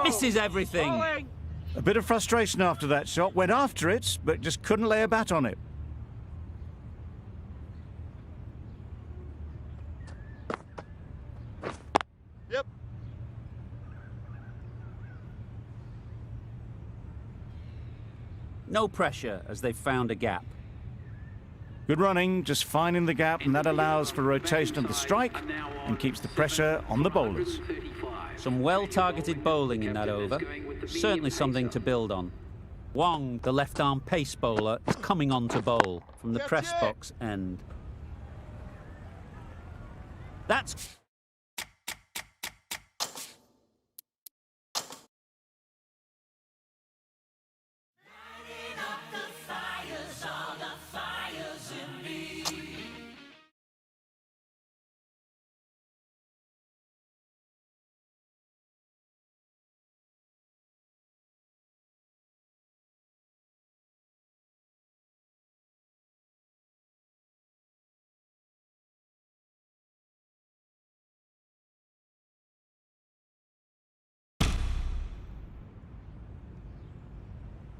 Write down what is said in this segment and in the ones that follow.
Misses everything. A bit of frustration after that shot. Went after it, but just couldn't lay a bat on it. Yep. No pressure as they've found a gap. Good running, just finding the gap, and that allows for rotation of the strike and keeps the pressure on the bowlers. Some well-targeted bowling in that over. Certainly something to build on. Wong, the left-arm pace bowler, is coming on to bowl from the press box end. That's...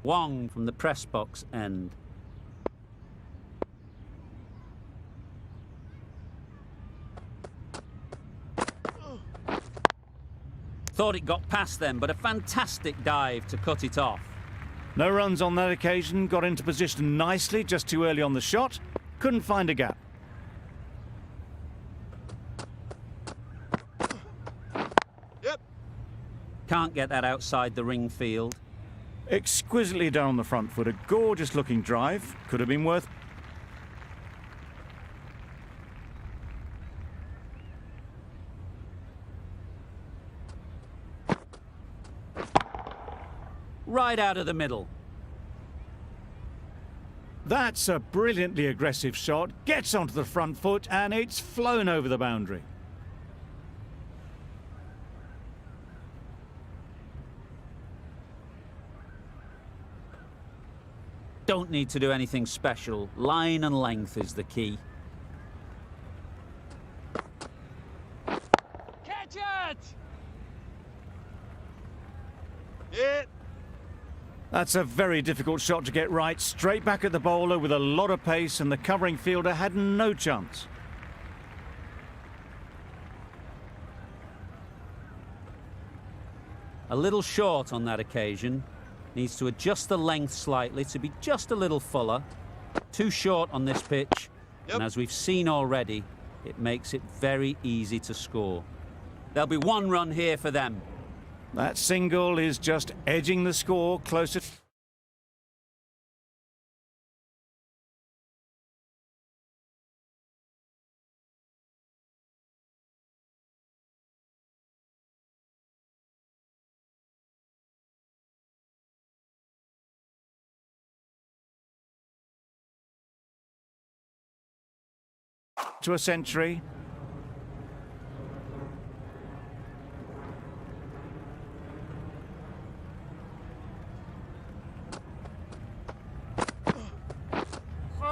Wong from the press box end. Thought it got past them, but a fantastic dive to cut it off. No runs on that occasion, got into position nicely, just too early on the shot. Couldn't find a gap. Yep. Can't get that outside the ring field. Exquisitely done on the front foot, a gorgeous looking drive. Could have been worth... Right out of the middle. That's a brilliantly aggressive shot, gets onto the front foot, and it's flown over the boundary. Don't need to do anything special. Line and length is the key. Catch it! Hit! That's a very difficult shot to get right. Straight back at the bowler with a lot of pace, and the covering fielder had no chance. A little short on that occasion. Needs to adjust the length slightly to be just a little fuller. Too short on this pitch. Yep. And as we've seen already, it makes it very easy to score. There'll be one run here for them. That single is just edging the score closer. To a century.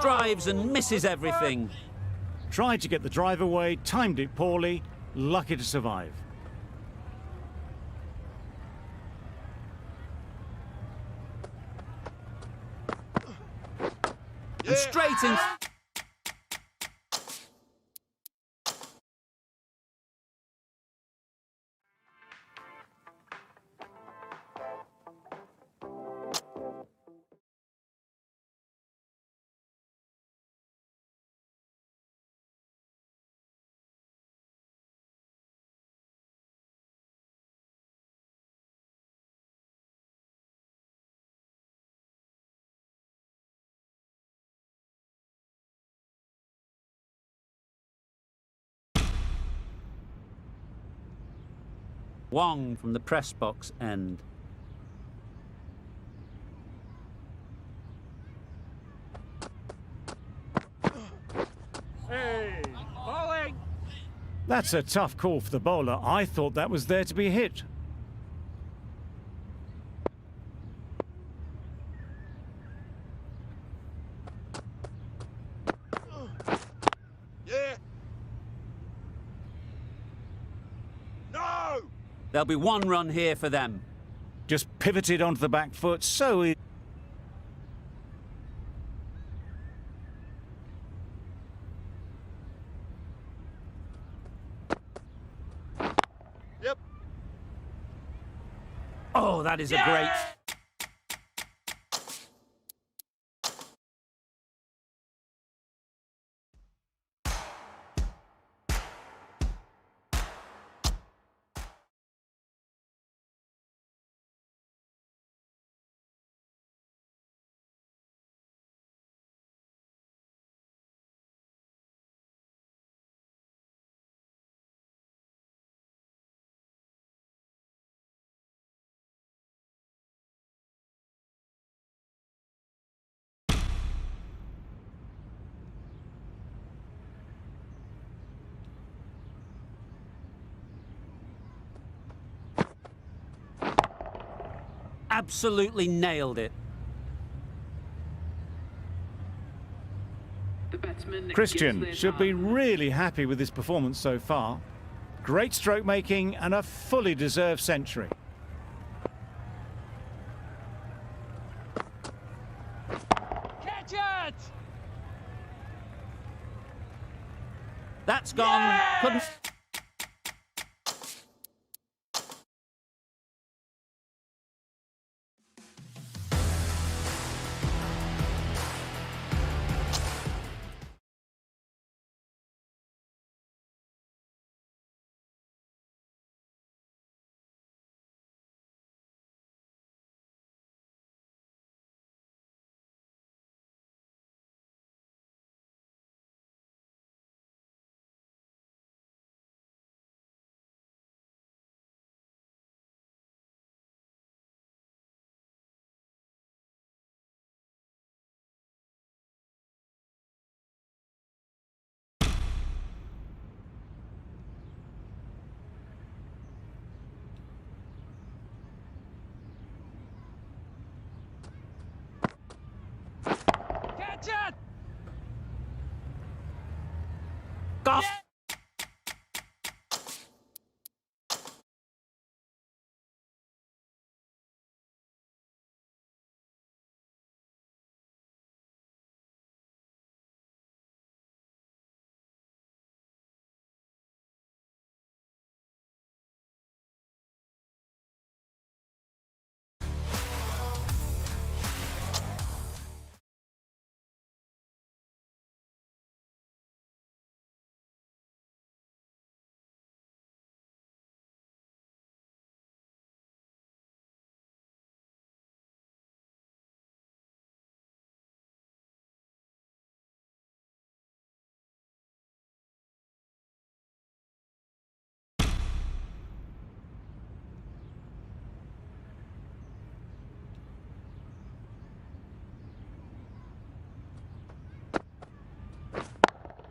Drives and misses everything. Tried to get the drive away, timed it poorly. lucky to survive. And straight in. Wong from the press box end. Hey, bowling. That's a tough call for the bowler. I thought that was there to be hit. Yeah. No. There'll be 1 run here for them. Just pivoted onto the back foot, so Yep. Oh, that is a great... Absolutely nailed it. Christian should be really happy with his performance so far. Great stroke making and a fully deserved century. Catch it. That's gone. Couldn't... Catch it. Go.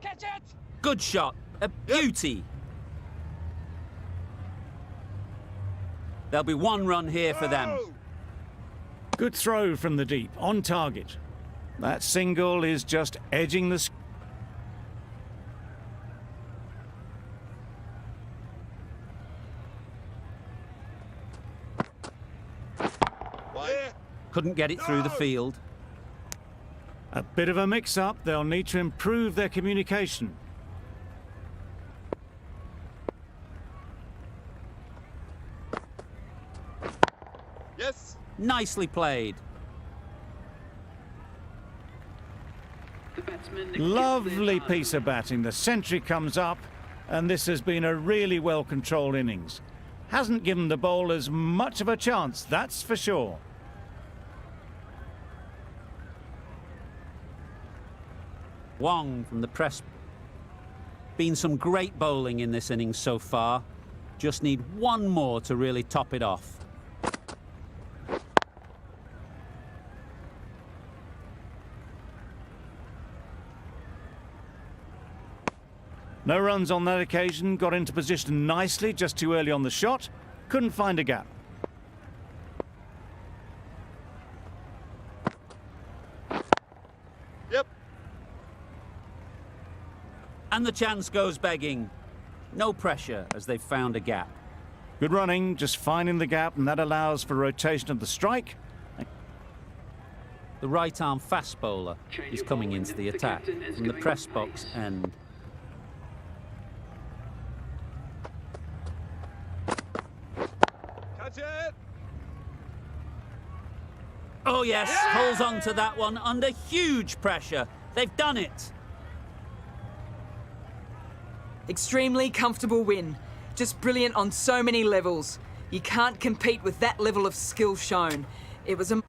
Catch it. Good shot. A beauty. There'll be 1 run here for them. No. Good throw from the deep, on target. That single is just edging the... Couldn't get it through the field. A bit of a mix-up. They'll need to improve their communication. Yes. Nicely played. Lovely piece of batting. The century comes up, and this has been a really well-controlled innings. Hasn't given the bowlers much of a chance, that's for sure. Wong from the press. Been some great bowling in this innings so far. Just need one more to really top it off. No runs on that occasion, got into position nicely, just too early on the shot. Couldn't find a gap. Yep. And the chance goes begging. No pressure as they've found a gap. Good running, just finding the gap, and that allows for rotation of the strike. The right-arm fast bowler is coming into the attack from the press box end. Catch it. Oh yes, holds on to that one under huge pressure. They've done it. Extremely comfortable win. Just brilliant on so many levels. You can't compete with that level of skill shown. It was a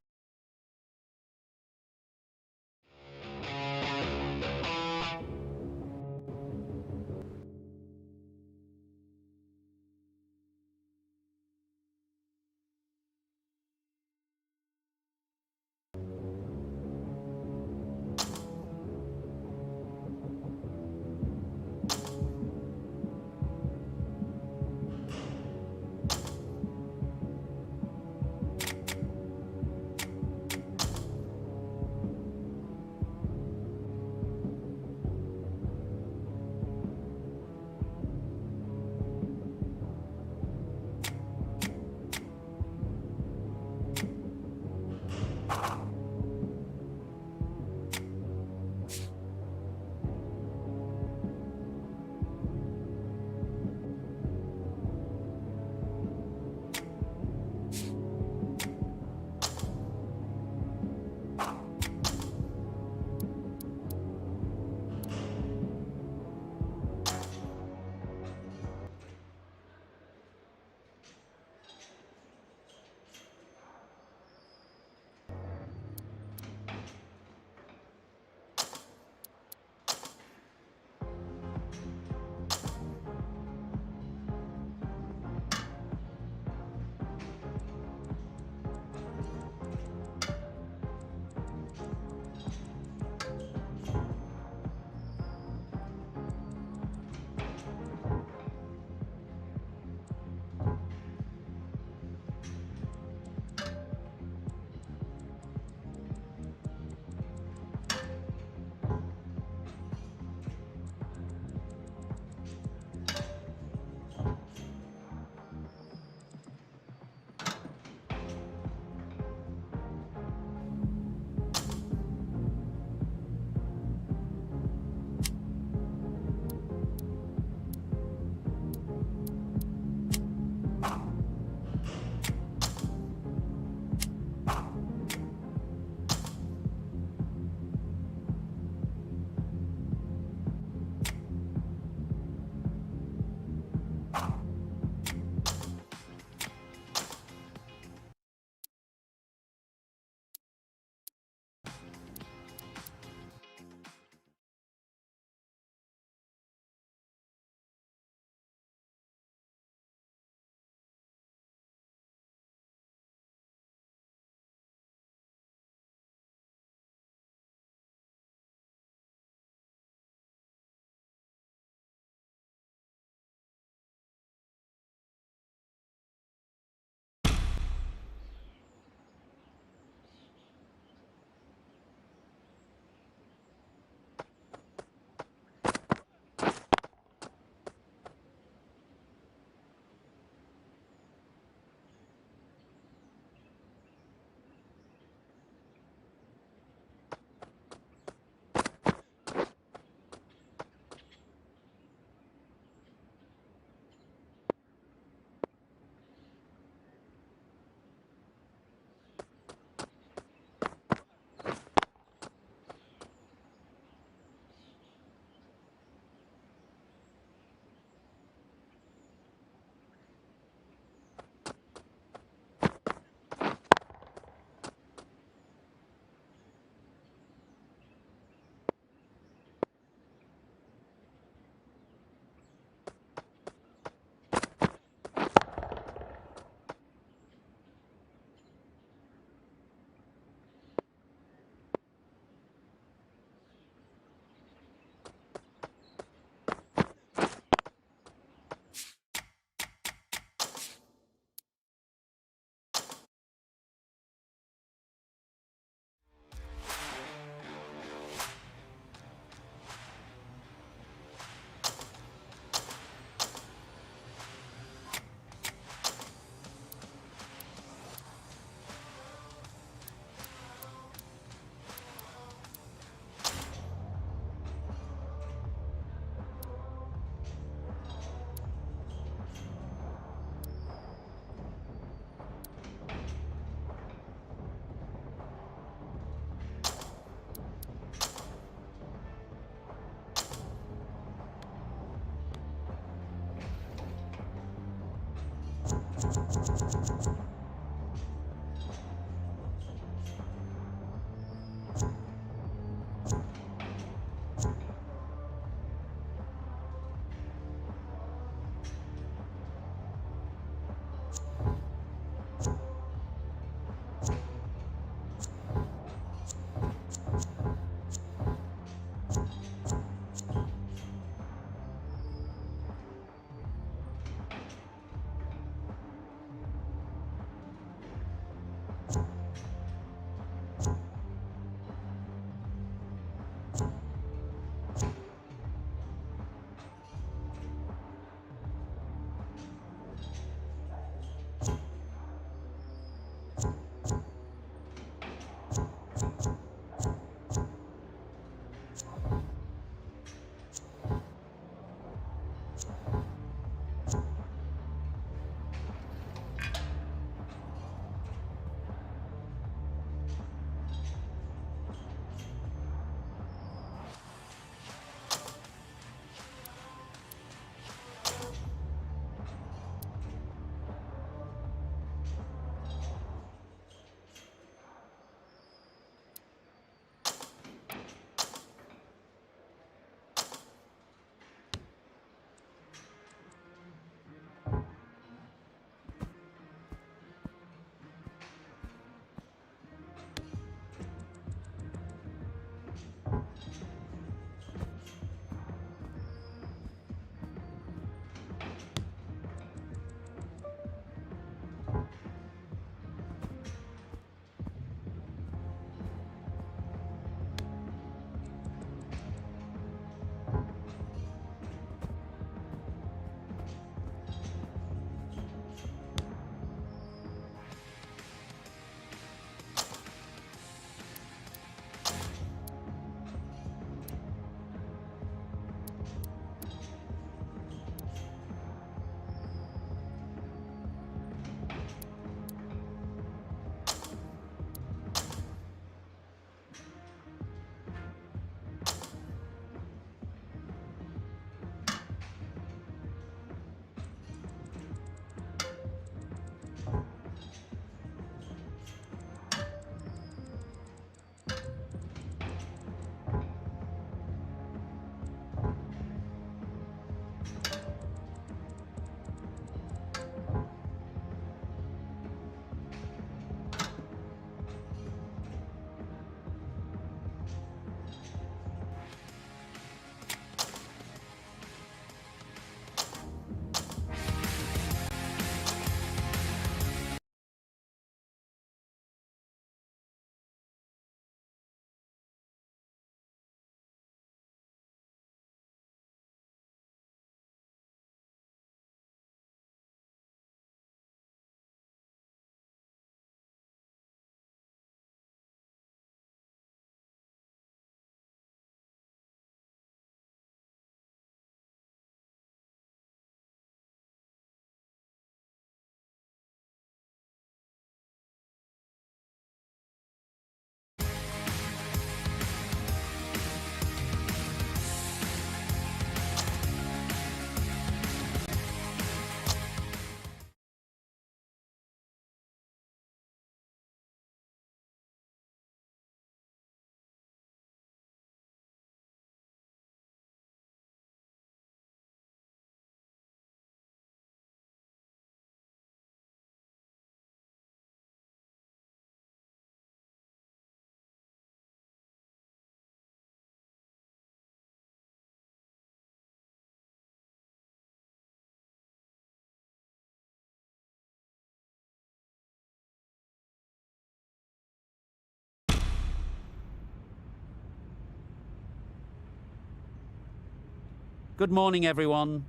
Good morning, everyone.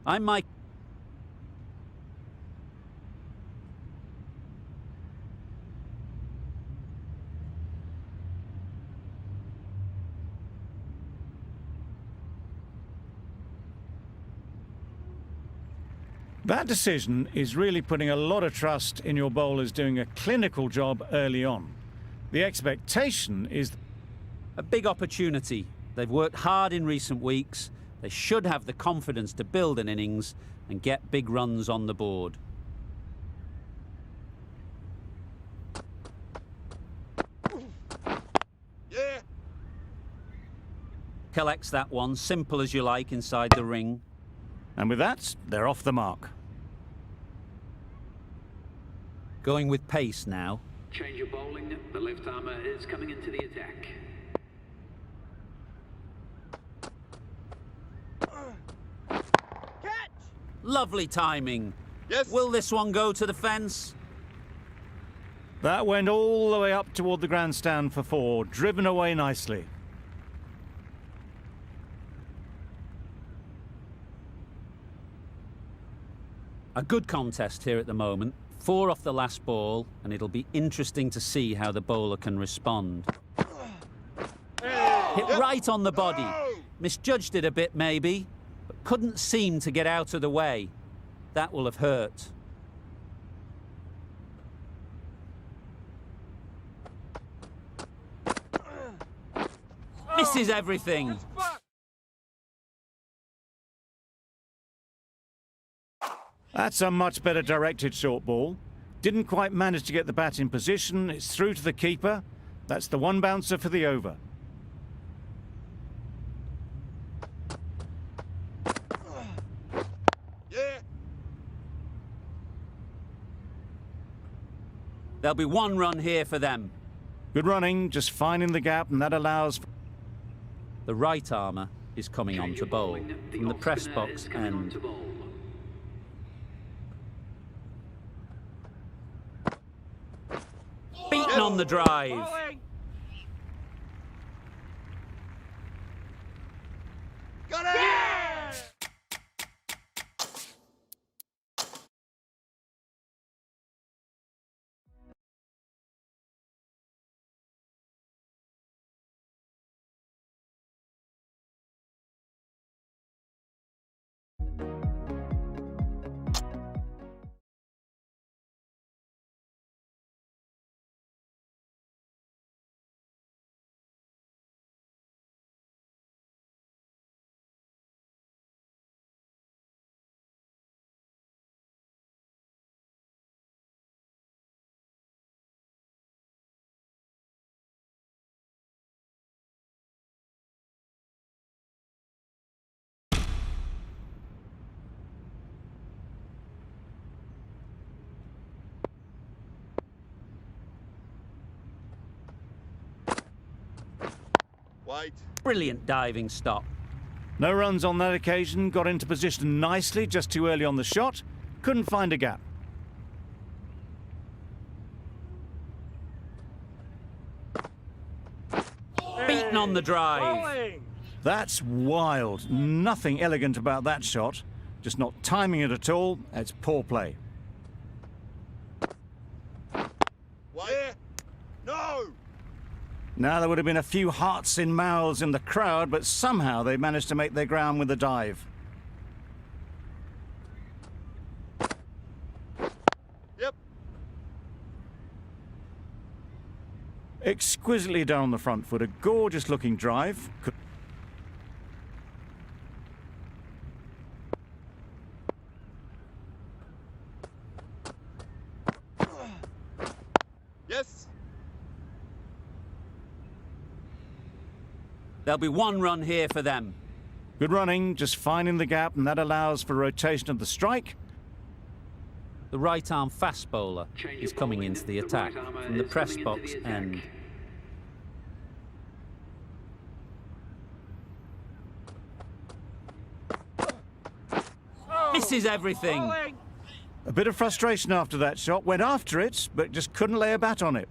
I'm Mike. That decision is really putting a lot of trust in your bowlers doing a clinical job early on. The expectation is A big opportunity. They've worked hard in recent weeks. They should have the confidence to build an innings and get big runs on the board. Yeah. Collects that one, simple as you like, inside the ring. and with that, they're off the mark. Going with pace now. Change of bowling. The left armour is coming into the attack. Catch! Lovely timing. Yes. Will this one go to the fence? That went all the way up toward the grandstand for 4, driven away nicely. A good contest here at the moment. 4 off the last ball, and it'll be interesting to see how the bowler can respond. Hit right on the body. Misjudged it a bit maybe, but couldn't seem to get out of the way. That will have hurt. Misses everything. That's a much better directed short ball. Didn't quite manage to get the bat in position. It's through to the keeper. That's the 1 bouncer for the over. Yeah. There'll be 1 run here for them. Good running, just finding the gap, and that allows... The right armour is coming on Change to of bowl bowling. from the off press spinner box is coming on end. to bowl. Beaten on the drive. Got it! White. Brilliant diving stop. No runs on that occasion, got into position nicely, just too early on the shot. Couldn't find a gap. Beaten on the drive. That's wild. Nothing elegant about that shot. Just not timing it at all. It's poor play. White. Yeah. No! Now, there would have been a few hearts in mouths in the crowd, but somehow they managed to make their ground with the dive. Yep. Exquisitely done on the front foot. A gorgeous looking drive. Yes. There'll be 1 run here for them. Good running, just finding the gap, and that allows for rotation of the strike. The right arm fast bowler Change is of coming bowling. into the The attack right armour from the is press coming into box the attack. end. Misses everything. A bit of frustration after that shot. Went after it, but just couldn't lay a bat on it.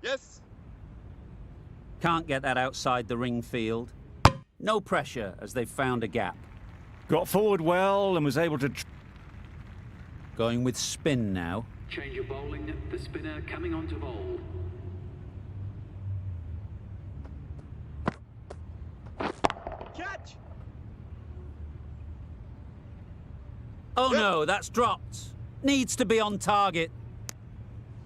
Yes. Can't get that outside the ring field. No pressure as they've found a gap. Got forward well and was able to... Going with spin now. Change of bowling. The spinner coming on to bowl. Catch. Oh no, that's dropped. Needs to be on target.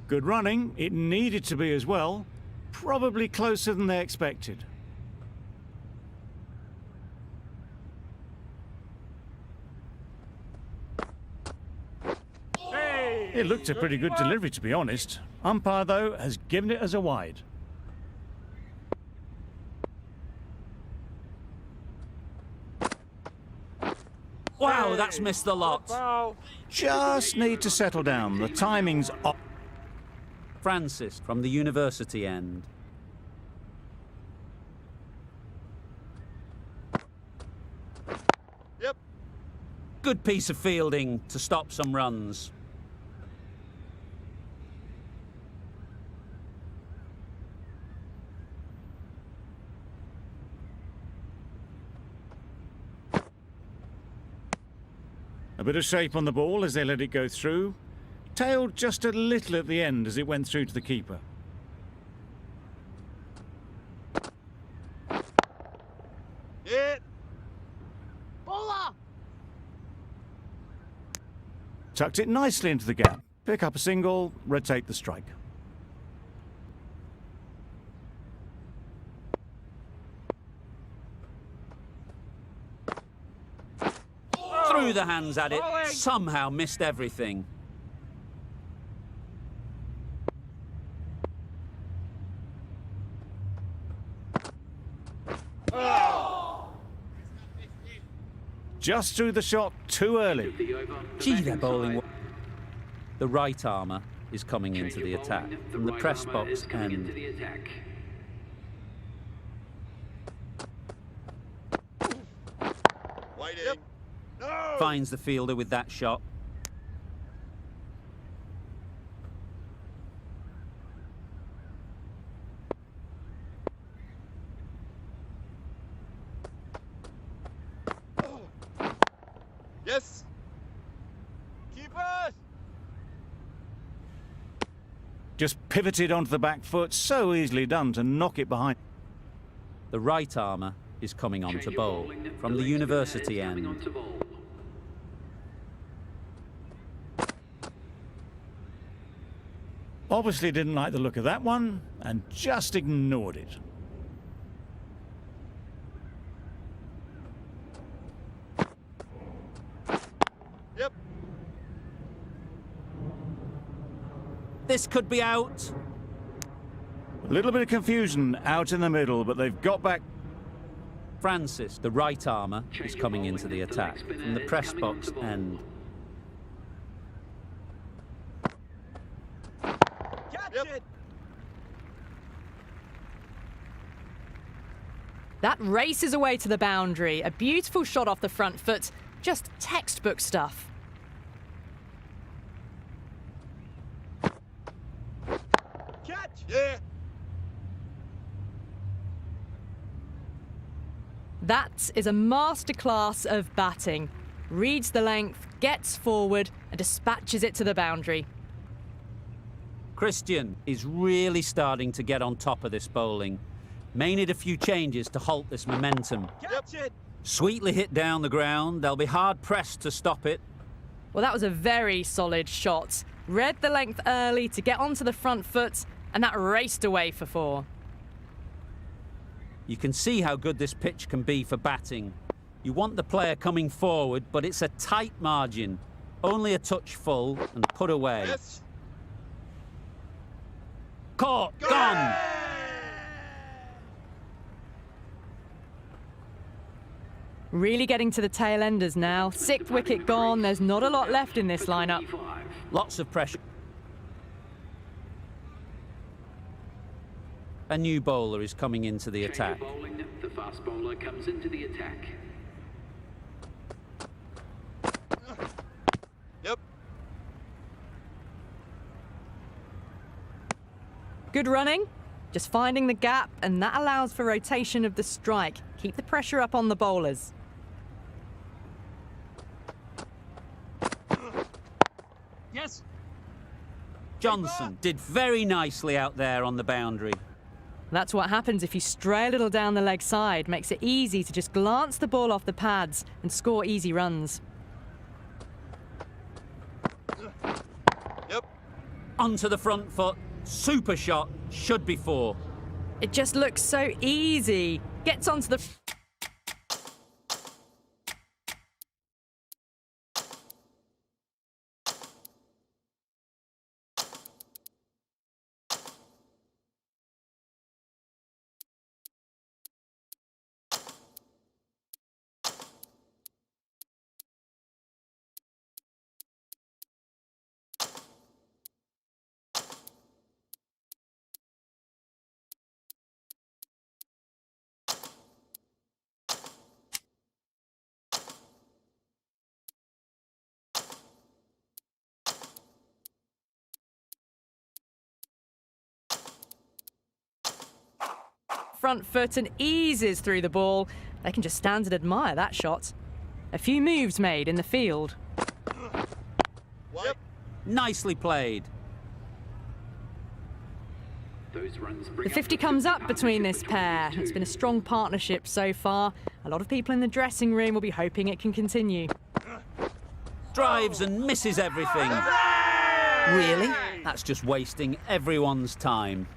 Good running. It needed to be as well. Probably closer than they expected. It looked a pretty good delivery, to be honest. Umpire, though, has given it as a wide. Wow, that's missed the lot. Foul. Just need to settle down. The timing's off. Francis from the university end. Yep. Good piece of fielding to stop some runs. A bit of shape on the ball as they let it go through. Tailed just a little at the end as it went through to the keeper. Hit. Bowler. Tucked it nicely into the gap. Pick up a single, rotate the strike. Threw the hands at it, somehow missed everything. Just threw the shot too early. The over. Gee, they're bowling. The right armour is coming into the attack from the press box coming into end. the attack. Waiting. Yep. No. Finds the fielder with that shot. Yes. Keepers. Just pivoted onto the back foot. So easily done to knock it behind. The right armour is coming on to Change of bowl bowling. from the leg spinner university is coming end. on to bowl. Obviously didn't like the look of that one and just ignored it. Yep. This could be out. A little bit of confusion out in the middle, but they've got back. Francis, the right armour, is Change of coming bowling. into the leg attack spinner from the is press coming on box to bowl. end. Catch it. That races away to the boundary. A beautiful shot off the front foot. Just textbook stuff. Catch. Yeah. That is a masterclass of batting. Reads the length, gets forward, and dispatches it to the boundary. Christian is really starting to get on top of this bowling. May need a few changes to halt this momentum. Catch it. Sweetly hit down the ground. They'll be hard pressed to stop it. Well, that was a very solid shot. Read the length early to get onto the front foot, and that raced away for 4. You can see how good this pitch can be for batting. You want the player coming forward, but it's a tight margin. Only a touch full and put away. Yes. Caught, gone. Really getting to the tail enders now. 6th wicket gone. There's not a lot left in this lineup. 25. Lots of pressure. A new bowler is coming into the Change of attack. bowling. The fast bowler comes into the attack. Yep. Good running. Just finding the gap, and that allows for rotation of the strike. Keep the pressure up on the bowlers. Yes. Johnson did very nicely out there on the boundary. That's what happens if you stray a little down the leg side. Makes it easy to just glance the ball off the pads and score easy runs. Yep. Onto the front foot. Super shot. Should be 4. It just looks so easy. Gets onto the front foot and eases through the ball. They can just stand and admire that shot. A few moves made in the field. Yep. Nicely played. Those runs The bring 50 comes up between this pair. It's been a strong partnership so far. A lot of people in the dressing room will be hoping it can continue. Drives and misses everything. Really? That's just wasting everyone's time.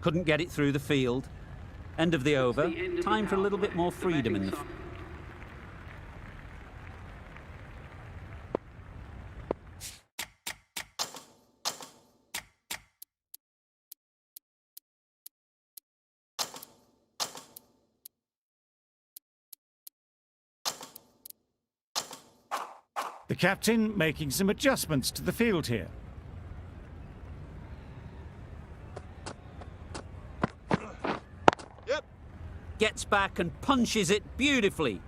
Couldn't get it through the field. End of the over. Time for a little bit more freedom in the... The captain making some adjustments to the field here. Yep. Gets back and punches it beautifully.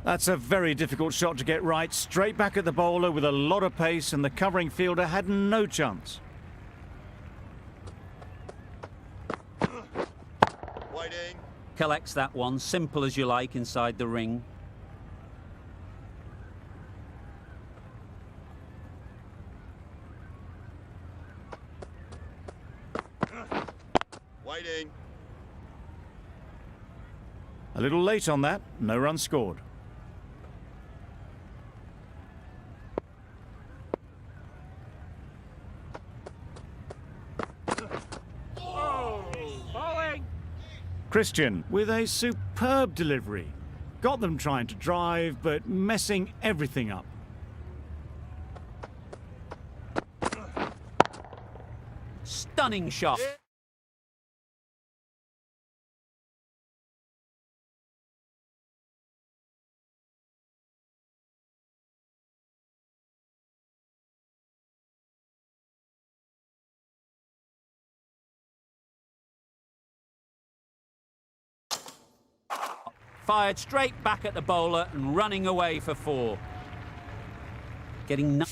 That's a very difficult shot to get right. Straight back at the bowler with a lot of pace, and the covering fielder had no chance. Waiting. Collects that one, simple as you like, inside the ring. Waiting. A little late on that, no run scored. Bowling. Christian with a superb delivery. Got them trying to drive, but messing everything up. Stunning shot. Fired straight back at the bowler and running away for 4. Getting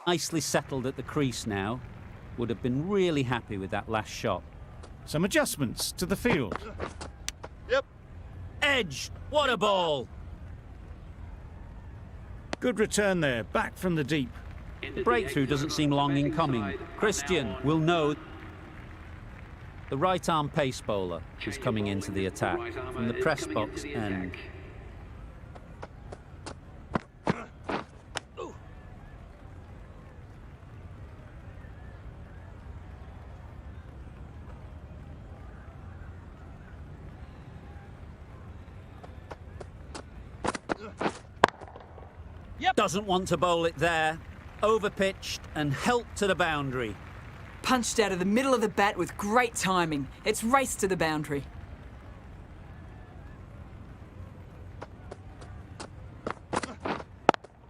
nicely settled at the crease now. Would have been really happy with that last shot. Some adjustments to the field. Yep. Edge! What a ball! Good return there, back from the deep. The breakthrough doesn't seem long in coming. Christian will know the right arm pace bowler is coming into the attack from the press box end. Doesn't want to bowl it there. Overpitched and helped to the boundary. Punched out of the middle of the bat with great timing. It's raced to the boundary.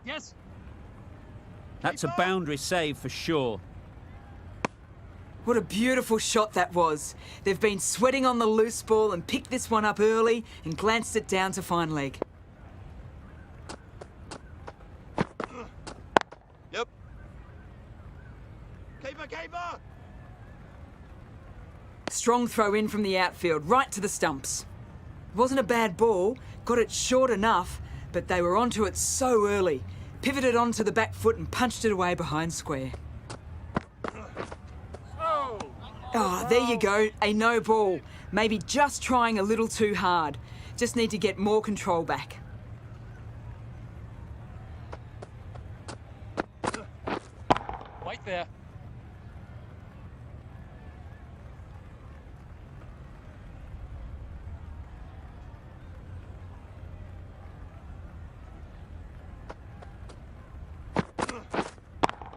Yes. That's a boundary save for sure. What a beautiful shot that was. They've been sweating on the loose ball and picked this one up early and glanced it down to fine leg. Yep. Keeper. Strong throw in from the outfield, right to the stumps. It wasn't a bad ball, got it short enough, but they were onto it so early. Pivoted onto the back foot and punched it away behind square. Oh, there you go, a no ball. Maybe just trying a little too hard. Just need to get more control back. Wait there.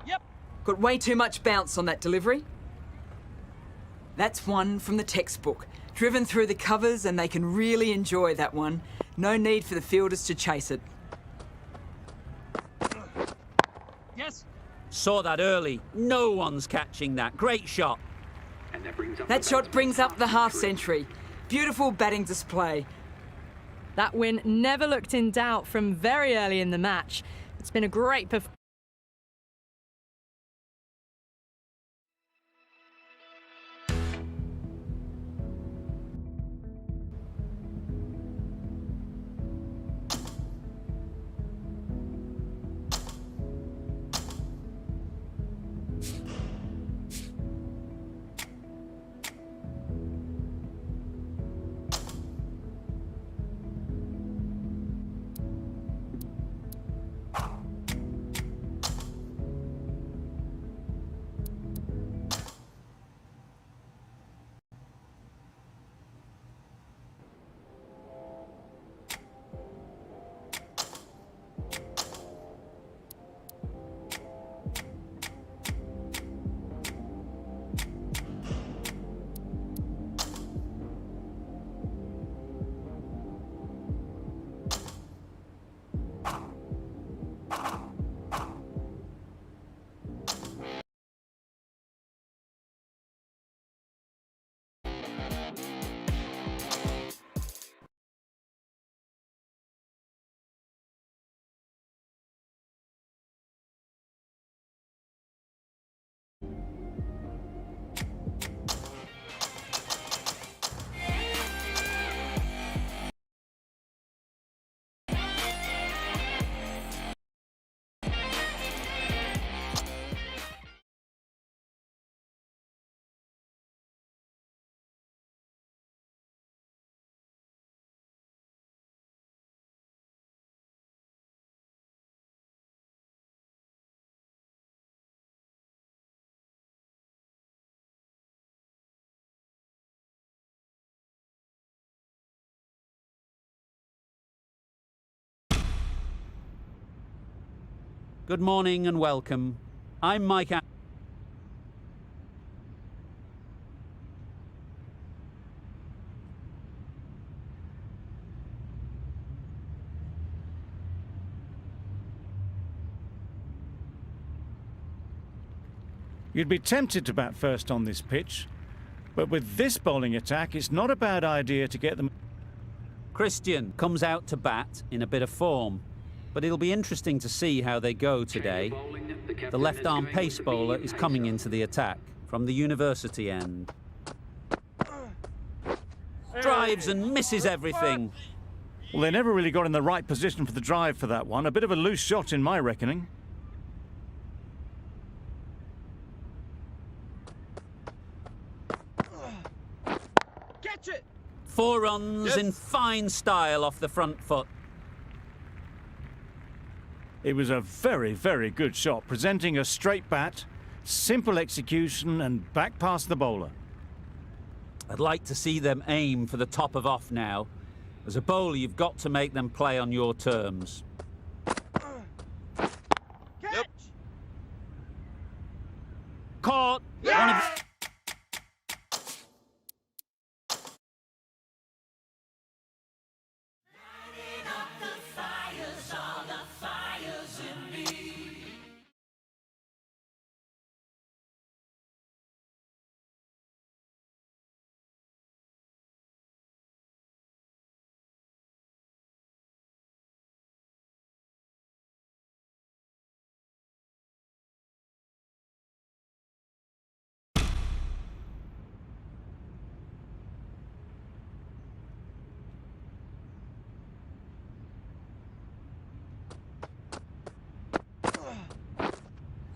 Yep. Got way too much bounce on that delivery. That's one from the textbook. Driven through the covers and they can really enjoy that one. No need for the fielders to chase it. Yes. Saw that early. No one's catching that. Great shot. And That shot brings up the half century. Beautiful batting display. That win never looked in doubt from very early in the match. It's been a great performance. Good morning and welcome. I'm Mike. You'd be tempted to bat first on this pitch, but with this bowling attack, it's not a bad idea to get them. Christian comes out to bat in a bit of form, but it'll be interesting to see how they go today. The left-arm pace bowler is coming into the attack from the university end. Drives and misses everything. Well, they never really got in the right position for the drive for that one. A bit of a loose shot in my reckoning. Catch it! 4 runs in fine style off the front foot. It was a very, very good shot, presenting a straight bat, simple execution and back past the bowler. I'd like to see them aim for the top of off now. As a bowler, you've got to make them play on your terms. Catch! Caught! One of...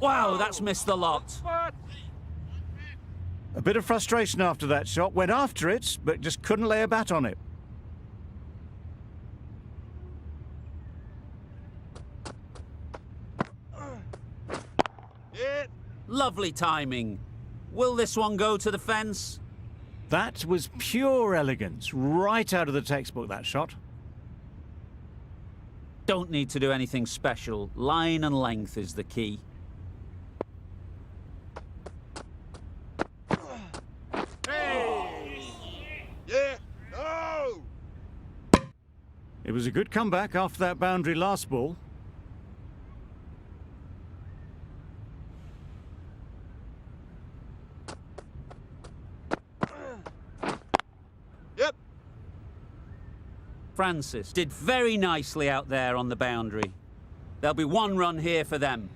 Wow, that's missed the lot. A bit of frustration after that shot. Went after it, but just couldn't lay a bat on it. Lovely timing. Will this one go to the fence? That was pure elegance, right out of the textbook, that shot. Don't need to do anything special. Line and length is the key. Yeah! No! It was a good comeback after that boundary last ball. Francis did very nicely out there on the boundary. There'll be one run here for them.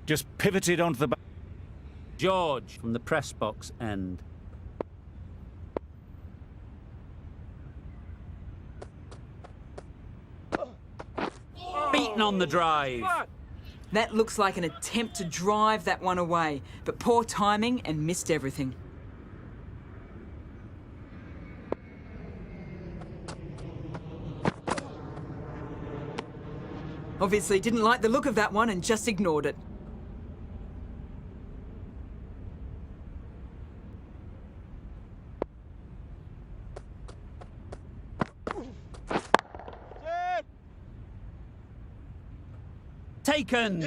Just pivoted onto the... George from the press box end. Beaten on the drive. That looks like an attempt to drive that one away, but poor timing and missed everything. Obviously didn't like the look of that one and just ignored it. Set. Taken.